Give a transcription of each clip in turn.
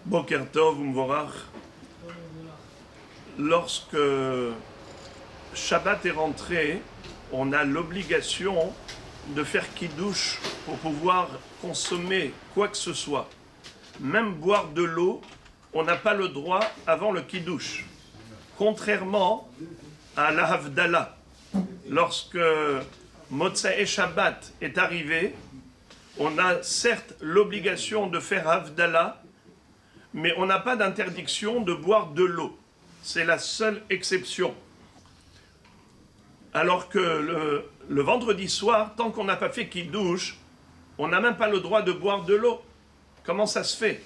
Boker Tov Umvorach. Lorsque Shabbat est rentré, on a l'obligation de faire kiddush pour pouvoir consommer quoi que ce soit. Même boire de l'eau, on n'a pas le droit avant le kiddush. Contrairement à la Havdalah. Lorsque Motsa'e Shabbat est arrivé, on a certes l'obligation de faire Havdalah, mais on n'a pas d'interdiction de boire de l'eau. C'est la seule exception. Alors que le vendredi soir, tant qu'on n'a pas fait kiddush, on n'a même pas le droit de boire de l'eau. Comment ça se fait?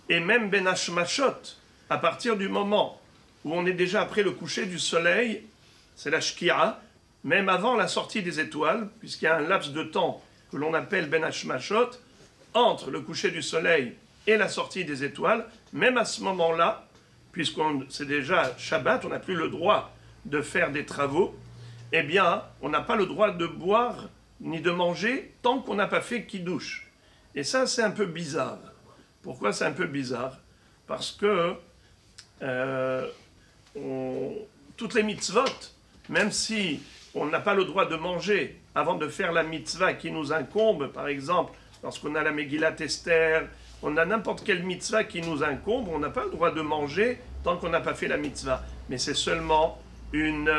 Et même Ben Hashmashot, à partir du moment où on est déjà après le coucher du soleil, c'est la Shkia, même avant la sortie des étoiles, puisqu'il y a un laps de temps que l'on appelle Ben Hashmashot, entre le coucher du soleil et la sortie des étoiles, même à ce moment-là, puisqu'on c'est déjà Shabbat, on n'a plus le droit de faire des travaux, eh bien, on n'a pas le droit de boire ni de manger tant qu'on n'a pas fait kiddush. Et ça, c'est un peu bizarre. Pourquoi c'est un peu bizarre? Parce que toutes les mitzvot, même si on n'a pas le droit de manger avant de faire la mitzvah qui nous incombe, par exemple, lorsqu'on a la Megillat Esther, on a n'importe quelle mitzvah qui nous incombe, on n'a pas le droit de manger tant qu'on n'a pas fait la mitzvah. Mais c'est seulement une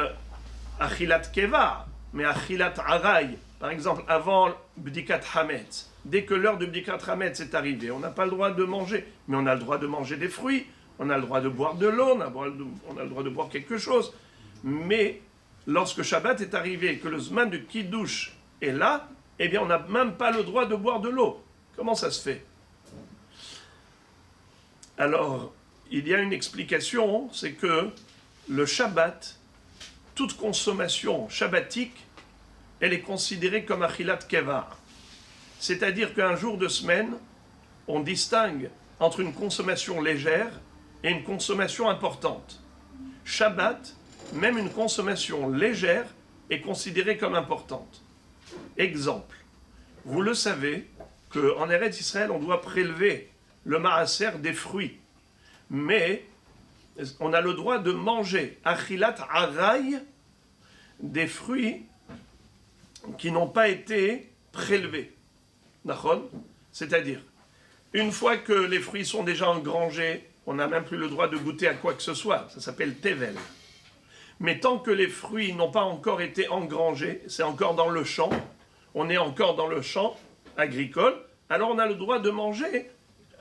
achilat keva, mais achilat aray. Par exemple, avant Bdikat Hametz, dès que l'heure de Bdikat Hametz est arrivée, on n'a pas le droit de manger, mais on a le droit de manger des fruits, on a le droit de boire de l'eau, on a le droit de boire quelque chose. Mais lorsque Shabbat est arrivé et que le Zman de Kiddush est là, eh bien on n'a même pas le droit de boire de l'eau. Comment ça se fait? Alors, il y a une explication, c'est que le Shabbat, toute consommation shabbatique, elle est considérée comme achilat kevar. C'est-à-dire qu'un jour de semaine, on distingue entre une consommation légère et une consommation importante. Shabbat, même une consommation légère, est considérée comme importante. Exemple, vous le savez qu'en Eretz Israël, on doit prélever le maaser des fruits. Mais on a le droit de manger achilat aray, des fruits qui n'ont pas été prélevés. D'accord? C'est-à-dire, une fois que les fruits sont déjà engrangés, on n'a même plus le droit de goûter à quoi que ce soit. Ça s'appelle tevel. Mais tant que les fruits n'ont pas encore été engrangés, c'est encore dans le champ, on est encore dans le champ agricole, alors on a le droit de manger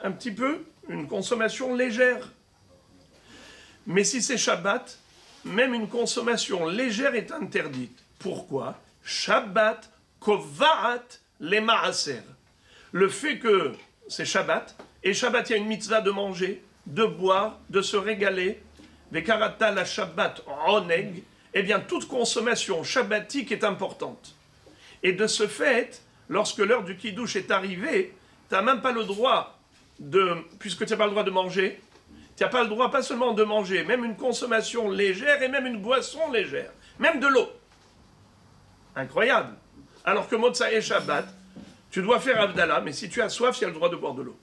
un petit peu, une consommation légère. Mais si c'est Shabbat, même une consommation légère est interdite. Pourquoi? Shabbat kovaat les maaser. Le fait que c'est Shabbat, et Shabbat, il y a une mitzvah de manger, de boire, de se régaler, vekarata la Shabbat oneg, eh bien toute consommation shabbatique est importante. Et de ce fait, lorsque l'heure du kiddush est arrivée, tu n'as même pas le droit puisque tu n'as pas le droit de manger, tu n'as pas le droit pas seulement de manger, même une consommation légère et même une boisson légère, même de l'eau. Incroyable. Alors que Motsa'e Shabbat, tu dois faire Havdalah, mais si tu as soif, tu as le droit de boire de l'eau.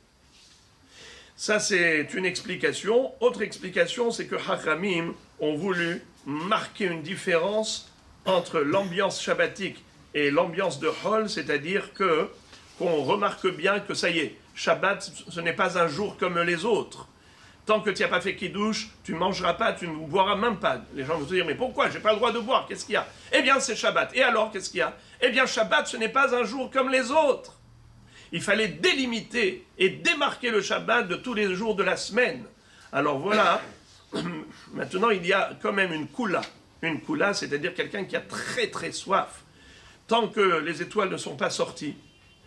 Ça, c'est une explication. Autre explication, c'est que Hachamim ont voulu marquer une différence entre l'ambiance shabbatique et l'ambiance de Hol, c'est-à-dire qu'on remarque bien que ça y est, Shabbat, ce n'est pas un jour comme les autres. Tant que tu n'as pas fait kiddush, tu ne mangeras pas, tu ne boiras même pas. Les gens vont te dire, mais pourquoi? Je n'ai pas le droit de boire, qu'est-ce qu'il y a? Eh bien, c'est Shabbat. Et alors, qu'est-ce qu'il y a? Eh bien, Shabbat, ce n'est pas un jour comme les autres. Il fallait délimiter et démarquer le Shabbat de tous les jours de la semaine. Alors voilà, maintenant il y a quand même une kula. Une kula, c'est-à-dire quelqu'un qui a très très soif. Tant que les étoiles ne sont pas sorties,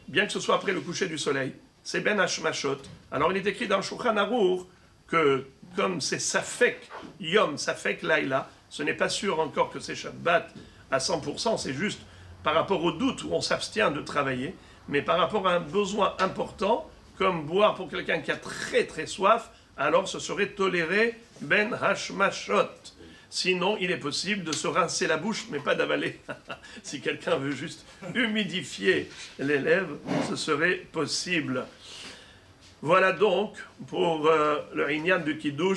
bien que ce soit après le coucher du soleil, c'est Ben Hashmashot. Alors il est écrit dans le Shulchan Aruch que comme c'est Safek Yom, Safek Laila, ce n'est pas sûr encore que c'est Shabbat à 100%, c'est juste par rapport au doute où on s'abstient de travailler, mais par rapport à un besoin important, comme boire pour quelqu'un qui a très très soif, alors ce serait toléré Ben Hashmashot. Sinon, il est possible de se rincer la bouche, mais pas d'avaler. Si quelqu'un veut juste humidifier les lèvres, ce serait possible. Voilà donc pour le Inyan du Kiddush.